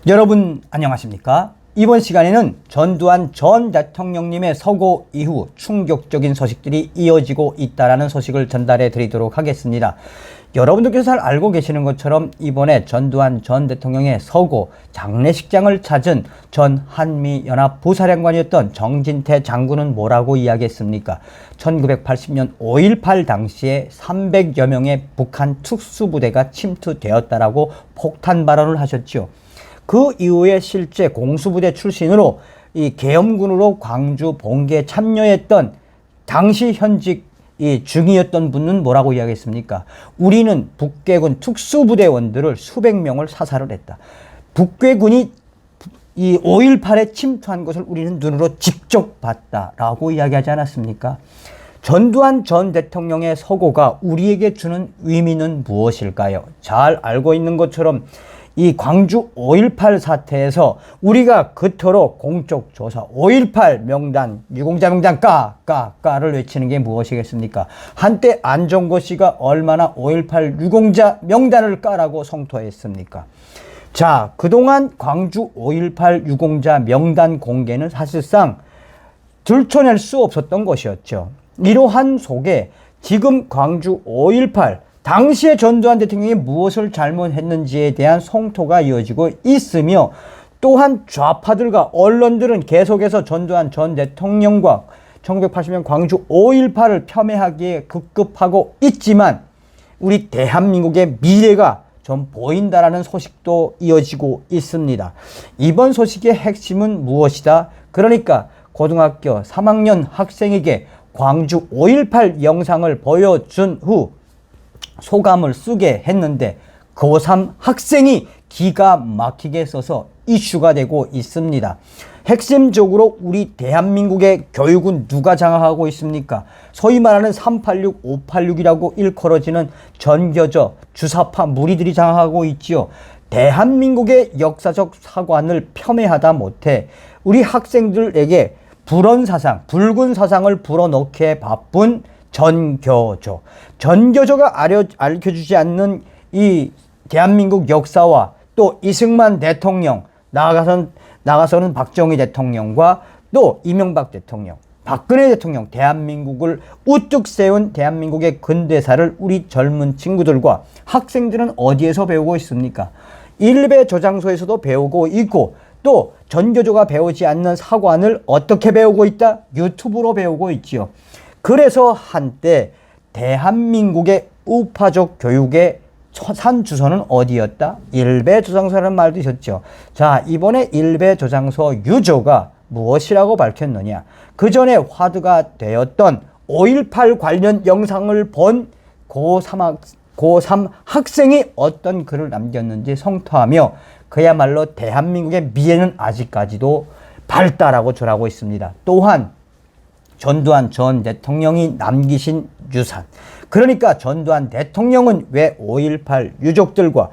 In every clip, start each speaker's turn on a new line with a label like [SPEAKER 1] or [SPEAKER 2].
[SPEAKER 1] 여러분 안녕하십니까? 이번 시간에는 전두환 전 대통령님의 서고 이후 충격적인 소식들이 이어지고 있다는 소식을 전달해 드리도록 하겠습니다. 여러분들께서 잘 알고 계시는 것처럼 이번에 전두환 전 대통령의 서고 장례식장을 찾은 전 한미연합 부사령관이었던 정진태 장군은 뭐라고 이야기했습니까? 1980년 5.18 당시에 300여 명의 북한 특수부대가 침투되었다라고 폭탄 발언을 하셨죠. 그 이후에 실제 공수부대 출신으로 이 계엄군으로 광주 봉기에 참여했던 당시 현직 중이었던 분은 뭐라고 이야기했습니까? 우리는 북괴군 특수부대원들을 수백 명을 사살을 했다. 북괴군이 이 5.18에 침투한 것을 우리는 눈으로 직접 봤다라고 이야기하지 않았습니까? 전두환 전 대통령의 서고가 우리에게 주는 의미는 무엇일까요? 잘 알고 있는 것처럼 이 광주 5.18 사태에서 우리가 그토록 공적 조사 5.18 명단, 유공자 명단 까를 외치는 게 무엇이겠습니까? 한때 안종거 씨가 얼마나 5.18 유공자 명단을 까라고 성토했습니까? 자, 그동안 광주 5.18 유공자 명단 공개는 사실상 들춰낼 수 없었던 것이었죠. 이러한 속에 지금 광주 5.18 당시에 전두환 대통령이 무엇을 잘못했는지에 대한 성토가 이어지고 있으며, 또한 좌파들과 언론들은 계속해서 전두환 전 대통령과 1980년 광주 5.18을 폄훼하기에 급급하고 있지만 우리 대한민국의 미래가 좀 보인다라는 소식도 이어지고 있습니다. 이번 소식의 핵심은 무엇이다? 그러니까 고등학교 3학년 학생에게 광주 5.18 영상을 보여준 후 소감을 쓰게 했는데 고3 학생이 기가 막히게 써서 이슈가 되고 있습니다. 핵심적으로 우리 대한민국의 교육은 누가 장악하고 있습니까? 소위 말하는 386, 586이라고 일컬어지는 전교조, 주사파 무리들이 장악하고 있지요. 대한민국의 역사적 사관을 폄훼하다 못해 우리 학생들에게 불온 사상, 붉은 사상을 불어넣기에 바쁜 전교조가 알려주지 않는 이 대한민국 역사와 또 이승만 대통령, 나아가서는 박정희 대통령과 또 이명박 대통령, 박근혜 대통령, 대한민국을 우뚝 세운 대한민국의 근대사를 우리 젊은 친구들과 학생들은 어디에서 배우고 있습니까? 일베 저장소에서도 배우고 있고, 또 전교조가 배우지 않는 사관을 어떻게 배우고 있다? 유튜브로 배우고 있지요. 그래서 한때 대한민국의 우파적 교육의 산주소는 어디였다? 일베 저장소라는 말도 있었죠. 자, 이번에 일베 저장소 유조가 무엇이라고 밝혔느냐? 그 전에 화두가 되었던 5.18 관련 영상을 본 고3 학생이 어떤 글을 남겼는지 성토하며 그야말로 대한민국의 미래는 아직까지도 밝다라고 전하고 있습니다. 또한 전두환 전 대통령이 남기신 유산, 그러니까 전두환 대통령은 왜 5.18 유족들과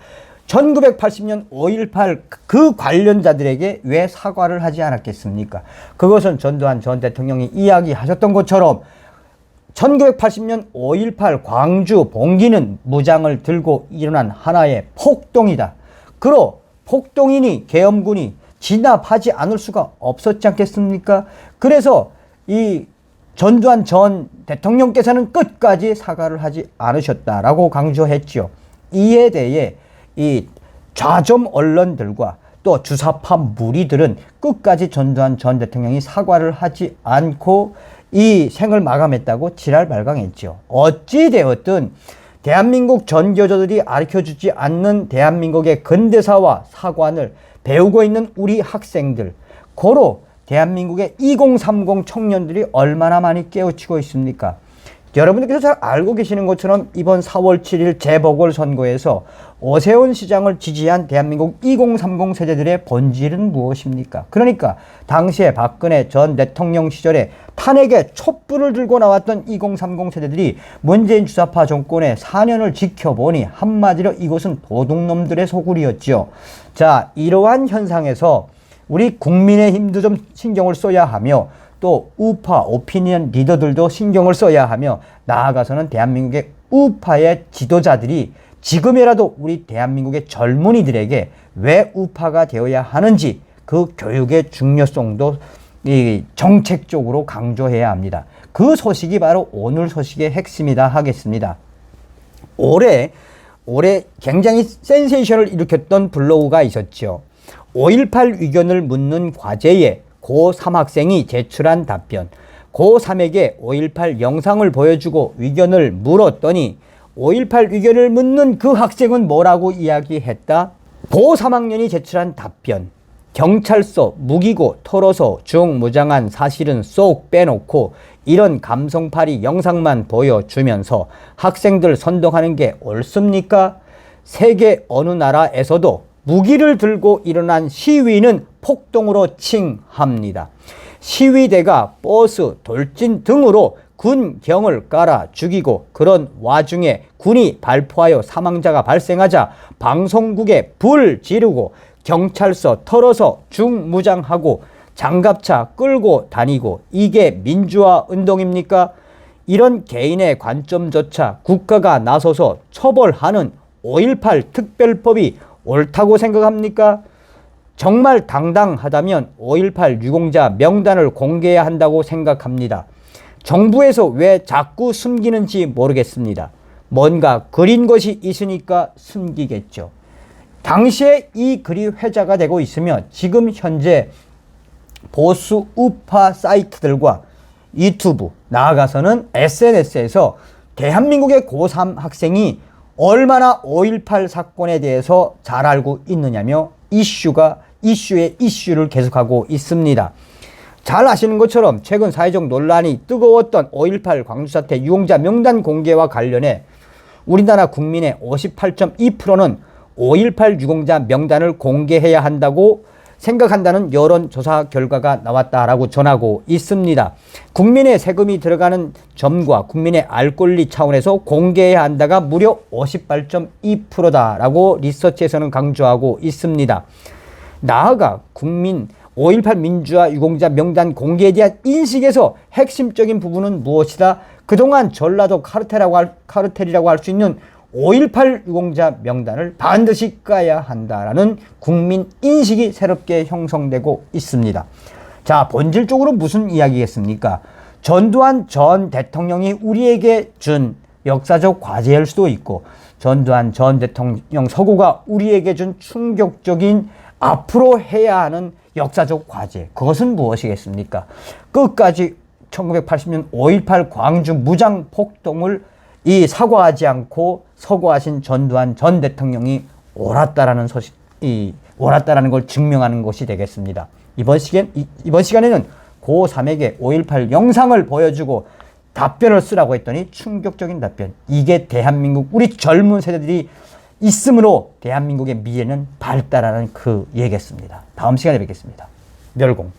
[SPEAKER 1] 1980년 5.18 그 관련자들에게 왜 사과를 하지 않았겠습니까? 그것은 전두환 전 대통령이 이야기하셨던 것처럼 1980년 5.18 광주 봉기는 무장을 들고 일어난 하나의 폭동이다. 그러 폭동이니 계엄군이 진압하지 않을 수가 없었지 않겠습니까? 그래서 이 전두환 전 대통령께서는 끝까지 사과를 하지 않으셨다라고 강조했지요. 이에 대해 이 좌점 언론들과 또 주사파 무리들은 끝까지 전두환 전 대통령이 사과를 하지 않고 이 생을 마감했다고 지랄발광했죠. 어찌되었든 대한민국 전교조들이 가르쳐주지 않는 대한민국의 근대사와 사관을 배우고 있는 우리 학생들, 고로 대한민국의 2030 청년들이 얼마나 많이 깨우치고 있습니까? 여러분들께서 잘 알고 계시는 것처럼 이번 4월 7일 재보궐선거에서 오세훈 시장을 지지한 대한민국 2030 세대들의 본질은 무엇입니까? 그러니까 당시에 박근혜 전 대통령 시절에 탄핵에 촛불을 들고 나왔던 2030 세대들이 문재인 주사파 정권의 4년을 지켜보니 한마디로 이것은 도둑놈들의 소굴이었죠. 자, 이러한 현상에서 우리 국민의힘도 좀 신경을 써야 하며 또 우파 오피니언 리더들도 신경을 써야 하며 나아가서는 대한민국의 우파의 지도자들이 지금이라도 우리 대한민국의 젊은이들에게 왜 우파가 되어야 하는지 그 교육의 중요성도 이 정책적으로 강조해야 합니다. 그 소식이 바로 오늘 소식의 핵심이다 하겠습니다. 올해 굉장히 센세이션을 일으켰던 블로그가 있었죠. 5.18 위견을 묻는 과제에 고3 학생이 제출한 답변. 고3에게 5.18 영상을 보여주고 위견을 물었더니 5.18 위견을 묻는 그 학생은 뭐라고 이야기했다? 고3학년이 제출한 답변. 경찰서 무기고 털어서 중무장한 사실은 쏙 빼놓고 이런 감성팔이 영상만 보여주면서 학생들 선동하는 게 옳습니까? 세계 어느 나라에서도 무기를 들고 일어난 시위는 폭동으로 칭합니다. 시위대가 버스, 돌진 등으로 군경을 깔아 죽이고 그런 와중에 군이 발포하여 사망자가 발생하자 방송국에 불 지르고 경찰서 털어서 중무장하고 장갑차 끌고 다니고 이게 민주화 운동입니까? 이런 개인의 관점조차 국가가 나서서 처벌하는 5.18 특별법이 옳다고 생각합니까? 정말 당당하다면 5.18 유공자 명단을 공개해야 한다고 생각합니다. 정부에서 왜 자꾸 숨기는지 모르겠습니다. 뭔가 그린 것이 있으니까 숨기겠죠. 당시에 이 글이 회자가 되고 있으면 지금 현재 보수 우파 사이트들과 유튜브, 나아가서는 SNS에서 대한민국의 고3 학생이 얼마나 5.18 사건에 대해서 잘 알고 있느냐며 이슈의 이슈를 계속하고 있습니다. 잘 아시는 것처럼 최근 사회적 논란이 뜨거웠던 5.18 광주사태 유공자 명단 공개와 관련해 우리나라 국민의 58.2%는 5.18 유공자 명단을 공개해야 한다고 생각한다는 여론조사 결과가 나왔다라고 전하고 있습니다. 국민의 세금이 들어가는 점과 국민의 알 권리 차원에서 공개해야 한다가 무려 58.2%다라고 리서치에서는 강조하고 있습니다. 나아가 국민 5.18 민주화 유공자 명단 공개에 대한 인식에서 핵심적인 부분은 무엇이다? 그동안 전라도 카르텔이라고 할 수 있는 5.18 유공자 명단을 반드시 까야 한다라는 국민 인식이 새롭게 형성되고 있습니다. 자, 본질적으로 무슨 이야기겠습니까? 전두환 전 대통령이 우리에게 준 역사적 과제일 수도 있고 전두환 전 대통령 서고가 우리에게 준 충격적인 앞으로 해야 하는 역사적 과제, 그것은 무엇이겠습니까? 끝까지 1980년 5.18 광주 무장 폭동을 사과하지 않고 서거하신 전두환 전 대통령이 옳았다라는 옳았다라는 걸 증명하는 것이 되겠습니다. 이번 시간에는 고3에게 5.18 영상을 보여주고 답변을 쓰라고 했더니 충격적인 답변. 이게 대한민국 우리 젊은 세대들이 있으므로 대한민국의 미래는 밝다라는 그 얘기겠습니다. 다음 시간에 뵙겠습니다. 멸공.